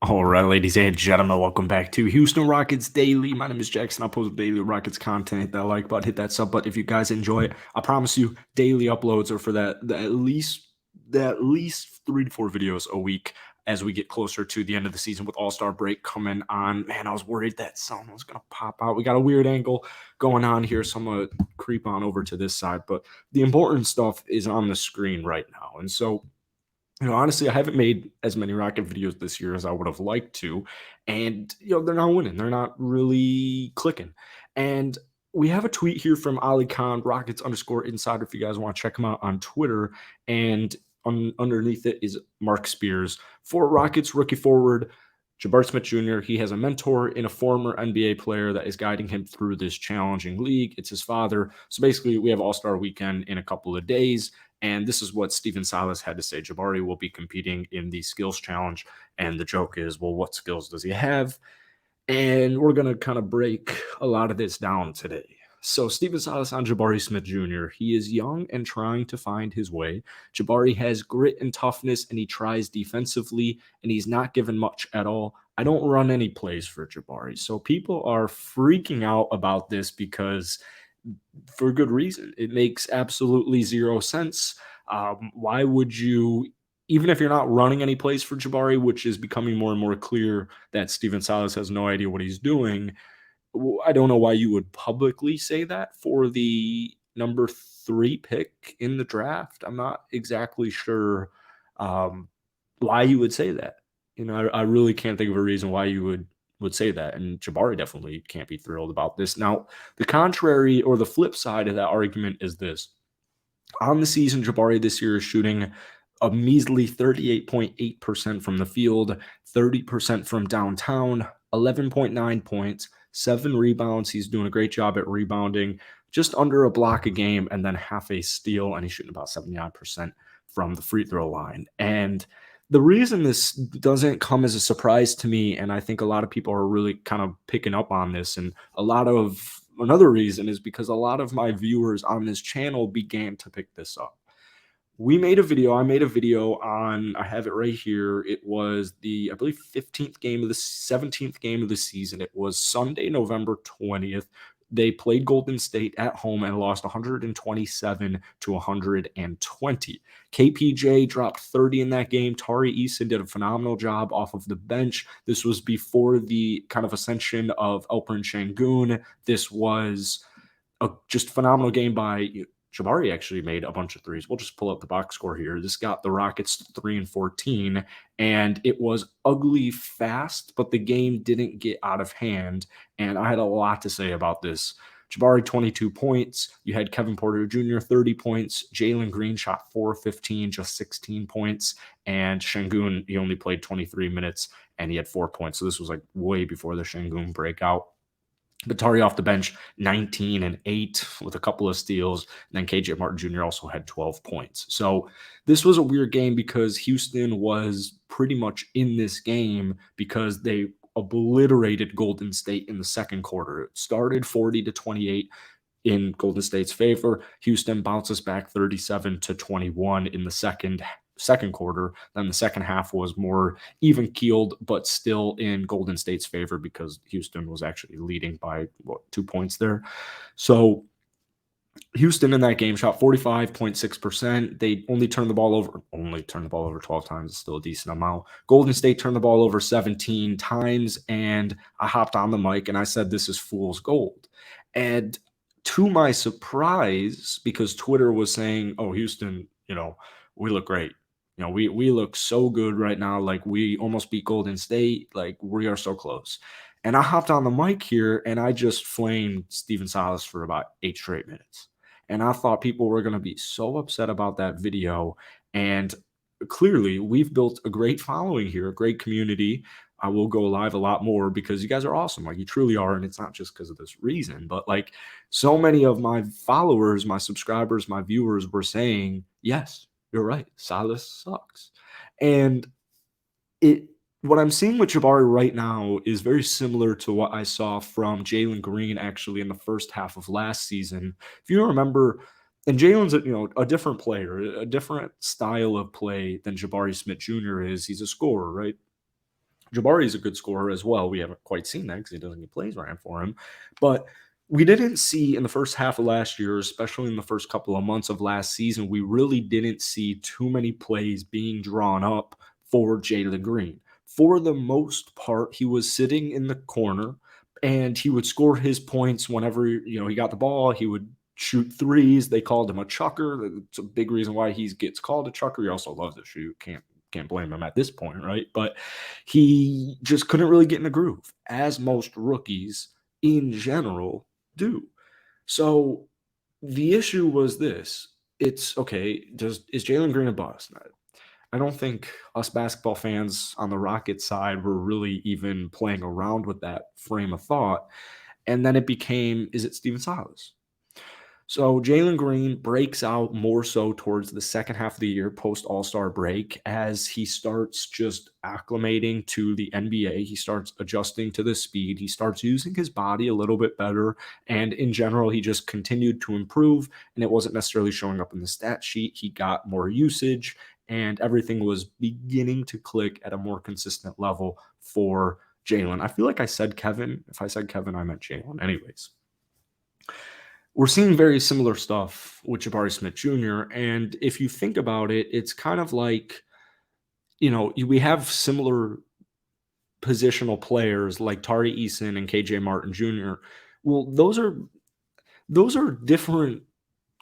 All right, ladies and gentlemen, welcome back to Houston Rockets Daily. My name is Jackson. I post daily Rockets content. Hit that like button, hit that sub button if you guys enjoy it. I promise you, daily uploads are for at least 3 to 4 videos a week as we get closer to the end of the season with All-Star break coming on. Man, I was worried that someone was gonna pop out. We got a weird angle going on here, so I'm gonna creep on over to this side. But the important stuff is on the screen right now, and so honestly, I haven't made as many Rocket videos this year as I would have liked to. And, they're not winning. They're not really clicking. And we have a tweet here from Ali Khan, Rockets underscore insider, if you guys want to check him out on Twitter. And underneath it is Mark Spears. For Rockets rookie forward, Jabari Smith Jr., he has a mentor in a former NBA player that is guiding him through this challenging league. It's his father. So basically, we have All Star weekend in a couple of days. And this is what Steven Silas had to say. Jabari will be competing in the skills challenge. And the joke is, well, what skills does he have? And we're going to kind of break a lot of this down today. So, Steven Silas on Jabari Smith Jr. He is young and trying to find his way. Jabari has grit and toughness, and he tries defensively, and he's not given much at all. I don't run any plays for Jabari. So, people are freaking out about this because for good reason. It makes absolutely zero sense. Why would you, even if you're not running any plays for Jabari, which is becoming more and more clear that Steven Silas has no idea what he's doing, I don't know why you would publicly say that for the number 3 pick in the draft. I'm not exactly sure um, why you would say that. I really can't think of a reason why you would say that. And Jabari definitely can't be thrilled about this. Now, the contrary or the flip side of that argument is this. On the season, Jabari this year is shooting a measly 38.8% from the field, 30% from downtown, 11.9 points, 7 rebounds. He's doing a great job at rebounding, just under a block a game, and then half a steal, and he's shooting about 79% from the free throw line. And the reason this doesn't come as a surprise to me, and I think a lot of people are really kind of picking up on this, and another reason is because a lot of my viewers on this channel began to pick this up. I made a video on, I have it right here. It was I believe, 17th game of the season. It was Sunday, November 20th. They played Golden State at home and lost 127 to 120. KPJ dropped 30 in that game. Tari Eason did a phenomenal job off of the bench. This was before the kind of ascension of Alperen Şengün. This was a just phenomenal game by Jabari. Actually made a bunch of threes. We'll just pull up the box score here. This got the Rockets 3-14, and it was ugly fast, but the game didn't get out of hand. And I had a lot to say about this. Jabari, 22 points. You had Kevin Porter Jr., 30 points. Jalen Green shot 4-15, just 16 points. And Şengün, he only played 23 minutes, and he had 4 points. So this was like way before the Şengün breakout. But Tari off the bench, 19 and 8 with a couple of steals. And then KJ Martin Jr. also had 12 points. So this was a weird game because Houston was pretty much in this game because they obliterated Golden State in the second quarter. It started 40-28 in Golden State's favor. Houston bounces back 37-21 in the second quarter. Then the second half was more even keeled, but still in Golden State's favor because Houston was actually leading by 2 points there. So Houston in that game shot 45.6%. They only turned the ball over 12 times. It's still a decent amount. Golden State turned the ball over 17 times, and I hopped on the mic and I said, this is fool's gold. And to my surprise, because Twitter was saying, oh, Houston, we look great. We look so good right now. Like, we almost beat Golden State. Like, we are so close. And I hopped on the mic here and I just flamed Steven Silas for about 8 straight minutes. And I thought people were going to be so upset about that video. And clearly, we've built a great following here, a great community. I will go live a lot more because you guys are awesome. Like, you truly are. And it's not just because of this reason, but like, so many of my followers, my subscribers, my viewers were saying, yes, you're right, Silas sucks. And what I'm seeing with Jabari right now is very similar to what I saw from Jalen Green actually in the first half of last season. If you remember, and Jalen's a different player, a different style of play than Jabari Smith Jr. is. He's a scorer, right? Jabari is a good scorer as well. We haven't quite seen that because he doesn't get plays ran for him. But we didn't see in the first half of last year, especially in the first couple of months of last season, we really didn't see too many plays being drawn up for Jalen Green. For the most part, he was sitting in the corner and he would score his points whenever he got the ball. He would shoot threes. They called him a chucker. It's a big reason why he gets called a chucker. He also loves to shoot. Can't blame him at this point, right? But he just couldn't really get in a groove, as most rookies in general do. So the issue was this. It's okay, is Jalen Green a bust? I don't think us basketball fans on the Rockets side were really even playing around with that frame of thought. And then it became, is it Steven Silas? So Jalen Green breaks out more so towards the second half of the year post All-Star break as he starts just acclimating to the NBA. He starts adjusting to the speed. He starts using his body a little bit better. And in general, he just continued to improve. And it wasn't necessarily showing up in the stat sheet. He got more usage and everything was beginning to click at a more consistent level for Jalen. I feel like I said Kevin. If I said Kevin, I meant Jalen. Anyways, we're seeing very similar stuff with Jabari Smith Jr. And if you think about it, it's kind of like, we have similar positional players like Tari Eason and KJ Martin Jr. Well, those are different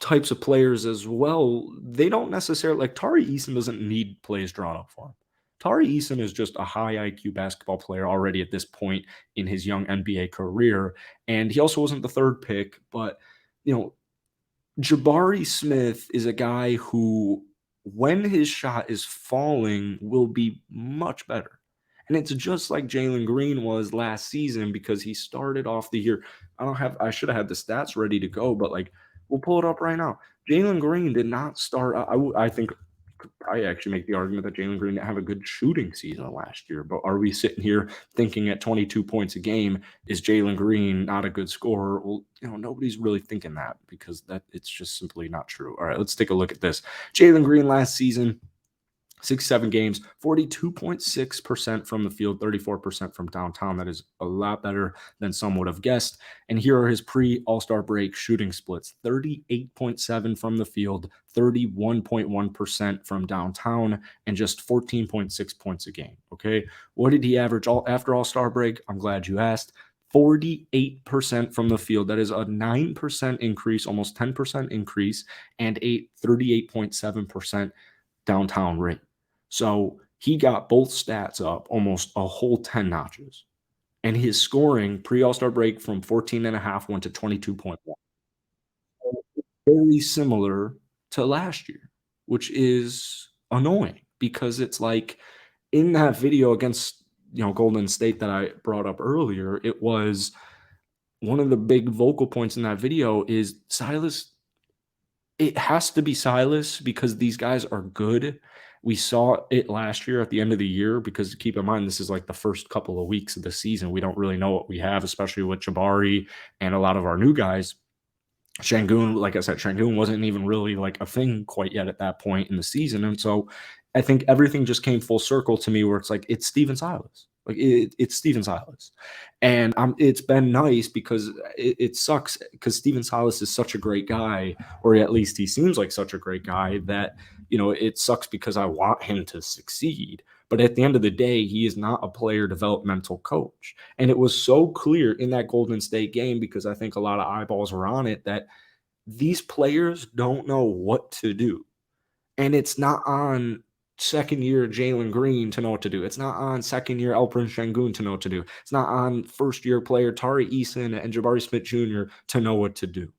types of players as well. They don't necessarily, like, Tari Eason doesn't need plays drawn up for him. Tari Eason is just a high IQ basketball player already at this point in his young NBA career. And he also wasn't the third pick, but you know, Jabari Smith is a guy who, when his shot is falling, will be much better. And it's just like Jalen Green was last season because he started off the year. I should have had the stats ready to go, but like, we'll pull it up right now. Jalen Green did not start. I think could probably actually make the argument that Jalen Green didn't have a good shooting season last year. But are we sitting here thinking at 22 points a game, is Jalen Green not a good scorer? Well, nobody's really thinking that because it's just simply not true. All right, let's take a look at this. Jalen Green last season, 6-7 games, 42.6% from the field, 34% from downtown. That is a lot better than some would have guessed. And here are his pre-All-Star break shooting splits: 38.7 from the field, 31.1% from downtown, and just 14.6 points a game. Okay, what did he average after All-Star break? I'm glad you asked. 48% from the field. That is a 9% increase, almost 10% increase, and a 38.7% downtown rate. So he got both stats up almost a whole 10 notches. And his scoring pre-All-Star break from 14.5 went to 22.1. Very similar to last year, which is annoying because it's like in that video against Golden State that I brought up earlier, it was one of the big vocal points in that video is Silas. It has to be Silas because these guys are good. We saw it last year at the end of the year because keep in mind, this is like the first couple of weeks of the season. We don't really know what we have, especially with Jabari and a lot of our new guys. Şengün, like I said, Şengün wasn't even really like a thing quite yet at that point in the season. And so I think everything just came full circle to me where it's like, it's Steven Silas. Like it's Steven Silas. And it's been nice because it sucks because Steven Silas is such a great guy, or at least he seems like such a great guy that, it sucks because I want him to succeed. But at the end of the day, he is not a player developmental coach. And it was so clear in that Golden State game because I think a lot of eyeballs were on it that these players don't know what to do. And it's not on second year Jalen Green to know what to do. It's not on second year Alperen Şengün to know what to do. It's not on first year player Tari Eason and Jabari Smith Jr. to know what to do.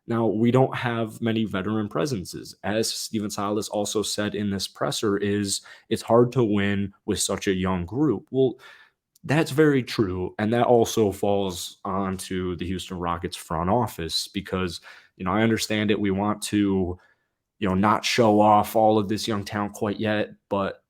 Now, we don't have many veteran presences. As Steven Silas also said in this presser, it's hard to win with such a young group. Well, that's very true. And that also falls onto the Houston Rockets front office because, I understand it. We want to, not show off all of this young talent quite yet, but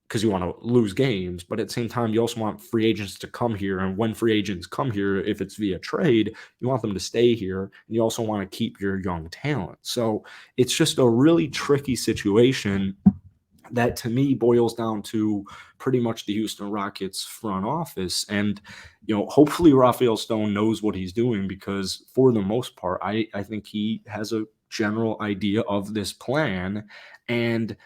because you want to lose games, but at the same time, you also want free agents to come here. And when free agents come here, if it's via trade, you want them to stay here. And you also want to keep your young talent. So it's just a really tricky situation. that to me boils down to pretty much the Houston Rockets front office. And, hopefully Raphael Stone knows what he's doing, because for the most part, I think he has a general idea of this plan. And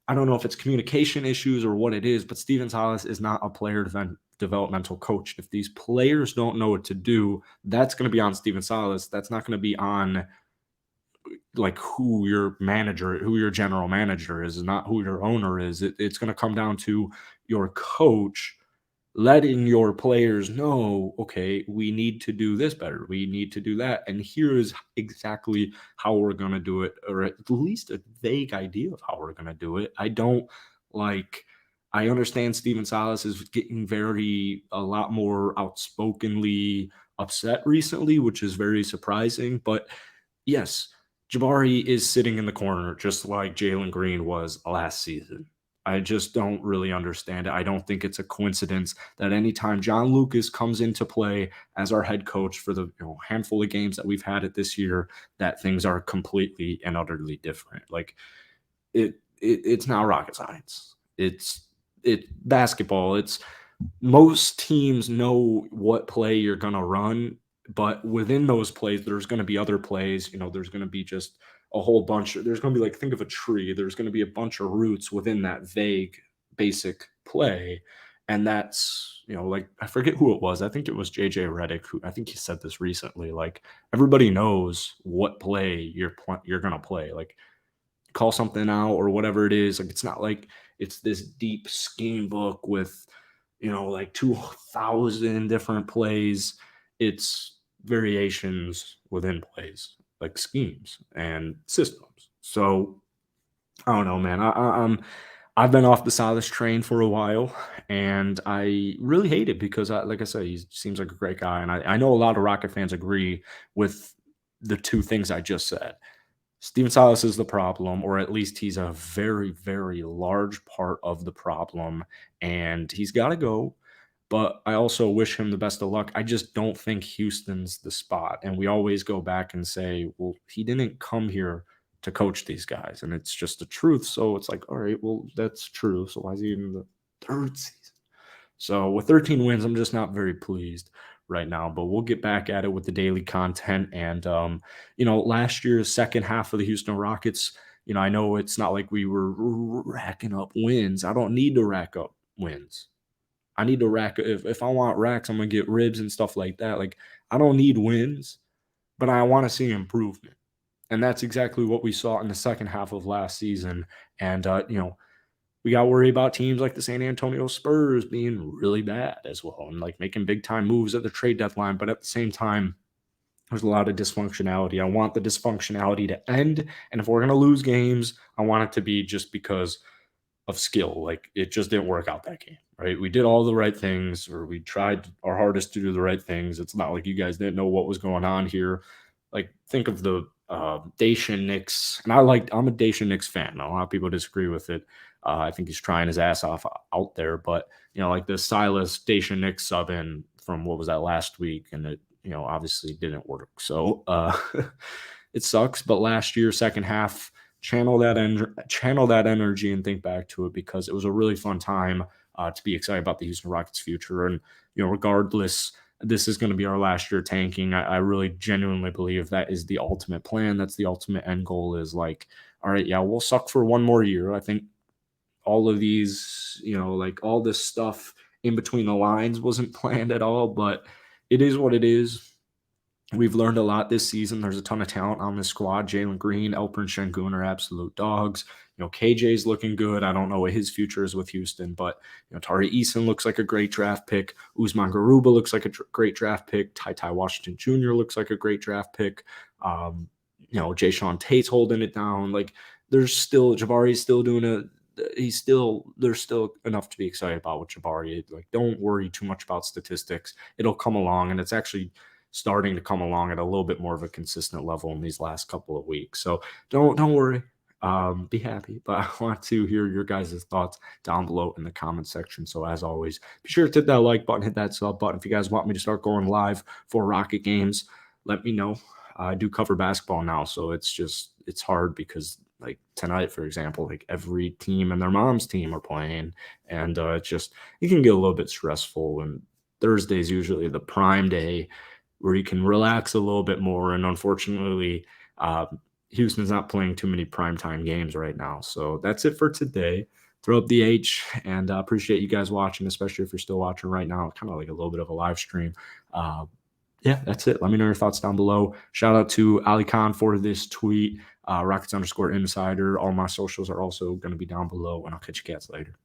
I don't know if it's communication issues or what it is, but Steven Silas is not a developmental coach. If these players don't know what to do, that's going to be on Steven Silas. That's not going to be on like who your general manager is not who your owner is. It's going to come down to your coach letting your players know, okay, we need to do this better, we need to do that, and here is exactly how we're going to do it, or at least a vague idea of how we're going to do it. I understand Steven Silas is getting a lot more outspokenly upset recently, which is very surprising, but yes, Jabari is sitting in the corner just like Jalen Green was last season. I just don't really understand it. I don't think it's a coincidence that anytime John Lucas comes into play as our head coach for the handful of games that we've had it this year, that things are completely and utterly different. Like it's not rocket science. It's basketball. It's most teams know what play you're going to run, but within those plays, there's going to be other plays. There's going to be just a whole bunch. There's going to be, like, think of a tree. There's going to be a bunch of roots within that vague, basic play. And that's, like, I forget who it was. I think it was JJ Redick, who I think he said this recently. Like, everybody knows what play you're going to play. Like, call something out or whatever it is. Like, it's not like it's this deep scheme book with like 2,000 different plays. It's variations within plays, like schemes and systems. So I don't know, man. I've been off the Silas train for a while, and I really hate it because, like I said, he seems like a great guy, and I know a lot of Rocket fans agree with the two things I just said. Steven Silas is the problem, or at least he's a very, very large part of the problem, and he's got to go. But I also wish him the best of luck. I just don't think Houston's the spot. And we always go back and say, well, he didn't come here to coach these guys, and it's just the truth. So it's like, all right, well, that's true. So why is he in the third season? So with 13 wins, I'm just not very pleased right now. But we'll get back at it with the daily content. And last year's second half of the Houston Rockets, I know it's not like we were racking up wins. I don't need to rack up wins. I need to rack. If I want racks, I'm gonna get ribs and stuff like that. Like, I don't need wins, but I want to see improvement. And that's exactly what we saw in the second half of last season. And we got worried about teams like the San Antonio Spurs being really bad as well, and like making big time moves at the trade deadline. But at the same time, there's a lot of dysfunctionality. I want the dysfunctionality to end. And if we're going to lose games, I want it to be just because of skill. Like, it just didn't work out that game, right? We did all the right things, or we tried our hardest to do the right things. It's not like you guys didn't know what was going on here. Like, think of the Dacian Knicks, and I'm a Dacian Knicks fan. A lot of people disagree with it. I think he's trying his ass off out there, but like the Silas Dacian Knicks sub in from what was that last week, and it obviously didn't work. So it sucks. But last year, second half, channel that energy and think back to it, because it was a really fun time to be excited about the Houston Rockets' future. And regardless, this is going to be our last year tanking. I really genuinely believe that is the ultimate plan. That's the ultimate end goal. Is like, all right, yeah, we'll suck for one more year. I think all of these, like all this stuff in between the lines wasn't planned at all, but it is what it is. We've learned a lot this season. There's a ton of talent on this squad. Jalen Green, Elpern Şengün are absolute dogs. KJ's looking good. I don't know what his future is with Houston, but Tari Eason looks like a great draft pick. Usman Garuba looks like a great draft pick. Ty Washington Jr. looks like a great draft pick. Jay Sean Tate's holding it down. Like, Jabari's still doing a there's still enough to be excited about with Jabari. Like, don't worry too much about statistics. It'll come along, and it's actually starting to come along at a little bit more of a consistent level in these last couple of weeks. So don't worry. Be happy. But I want to hear your guys' thoughts down below in the comment section. So as always, be sure to hit that like button, hit that sub button. If you guys want me to start going live for Rocket games, let me know. I do cover basketball now, so it's hard because like tonight, for example, like every team and their mom's team are playing, and it can get a little bit stressful. And Thursday's usually the prime day where you can relax a little bit more. And unfortunately, uh, Houston's not playing too many primetime games right now. So that's it for today. Throw up the H, and appreciate you guys watching, especially if you're still watching right now. Kind of like a little bit of a live stream. Yeah, that's it. Let me know your thoughts down below. Shout out to Ali Khan for this tweet. Rockets_insider. All my socials are also going to be down below, and I'll catch you guys later.